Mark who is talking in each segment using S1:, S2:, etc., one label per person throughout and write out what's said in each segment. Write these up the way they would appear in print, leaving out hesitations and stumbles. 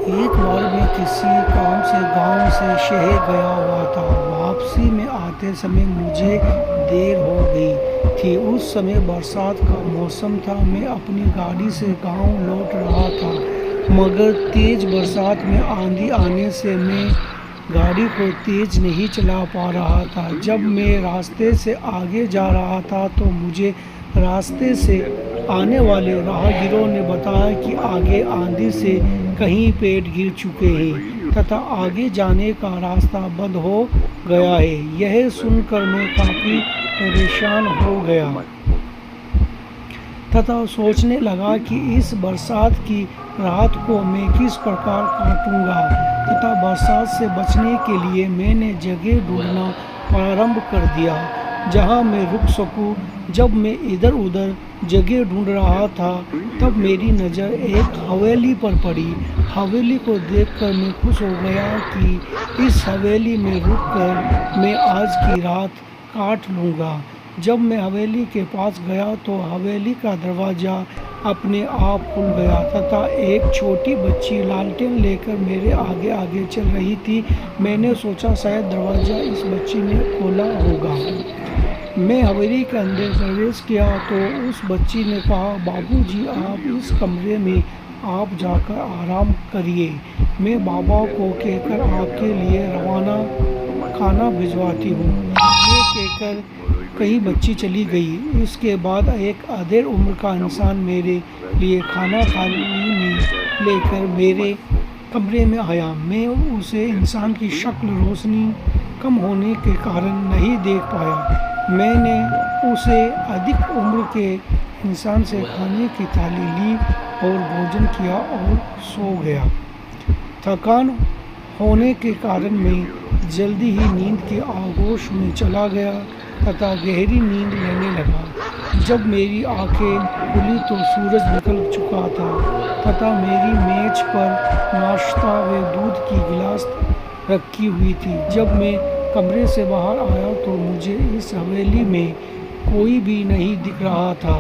S1: एक बार मैं किसी काम से गांव से शहर गया हुआ था। वापसी में आते समय मुझे देर हो गई थी। उस समय बरसात का मौसम था। मैं अपनी गाड़ी से गांव लौट रहा था, मगर तेज बरसात में आंधी आने से मैं गाड़ी को तेज नहीं चला पा रहा था। जब मैं रास्ते से आगे जा रहा था तो मुझे रास्ते से आने वाले राहगीरों ने बताया कि आगे आंधी से कहीं पेड़ गिर चुके हैं तथा आगे जाने का रास्ता बंद हो गया है। यह सुनकर मैं काफ़ी परेशान हो गया तथा सोचने लगा कि इस बरसात की रात को मैं किस प्रकार काटूंगा तथा बरसात से बचने के लिए मैंने जगह ढूंढना प्रारंभ कर दिया जहां मैं रुक सकूं। जब मैं इधर उधर जगह ढूंढ रहा था तब मेरी नज़र एक हवेली पर पड़ी। हवेली को देखकर मैं खुश हो गया कि इस हवेली में रुककर मैं आज की रात काट लूँगा। जब मैं हवेली के पास गया तो हवेली का दरवाज़ा अपने आप खुल गया तथा एक छोटी बच्ची लालटेन लेकर मेरे आगे आगे चल रही थी। मैंने सोचा शायद दरवाज़ा इस बच्ची ने खोला होगा। मैं हवेली के अंदर प्रवेश किया तो उस बच्ची ने कहा, बाबूजी आप इस कमरे में आप जाकर आराम करिए, मैं बाबा को कहकर आपके लिए रवाना खाना भिजवाती हूँ। ये कहकर कहीं बच्ची चली गई। इसके बाद एक अधेड़ उम्र का इंसान मेरे लिए खाना थाली में लेकर मेरे कमरे में आया। मैं उसे इंसान की शक्ल रोशनी कम होने के कारण नहीं देख पाया। मैंने उसे अधिक उम्र के इंसान से खाने की थाली ली और भोजन किया और सो गया। थकान होने के कारण मैं जल्दी ही नींद के आगोश में चला गया तथा गहरी नींद लेने लगा। जब मेरी आंखें खुली तो सूरज निकल चुका था तथा मेरी मेज पर नाश्ता व दूध की गिलास रखी हुई थी। जब मैं कमरे से बाहर आया तो मुझे इस हवेली में कोई भी नहीं दिख रहा था।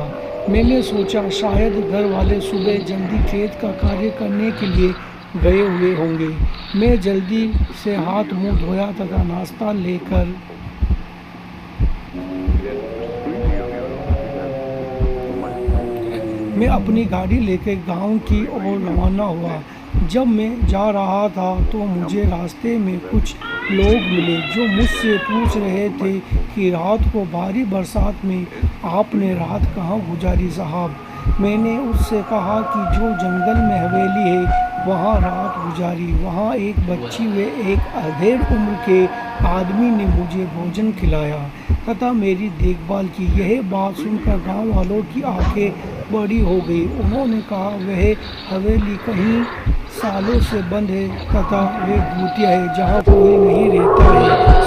S1: मैंने सोचा शायद घर वाले सुबह जल्दी खेत का कार्य करने के लिए गए हुए होंगे। मैं जल्दी से हाथ मुंह धोया तथा नाश्ता लेकर मैं अपनी गाड़ी लेकर गांव की ओर रवाना हुआ। जब मैं जा रहा था तो मुझे रास्ते में कुछ लोग मिले जो मुझसे पूछ रहे थे कि रात को भारी बरसात में आपने रात कहाँ गुजारी साहब। मैंने उससे कहा कि जो जंगल में हवेली है वहाँ रात गुजारी। वहाँ एक बच्ची व एक अधेड़ उम्र के आदमी ने मुझे भोजन खिलाया तथा मेरी देखभाल की। यह बात सुनकर गांव वालों की आंखें बड़ी हो गई। उन्होंने कहा वह हवेली कहीं सालों से बंद है तथा वह भूतिया है जहाँ कोई नहीं रहता है।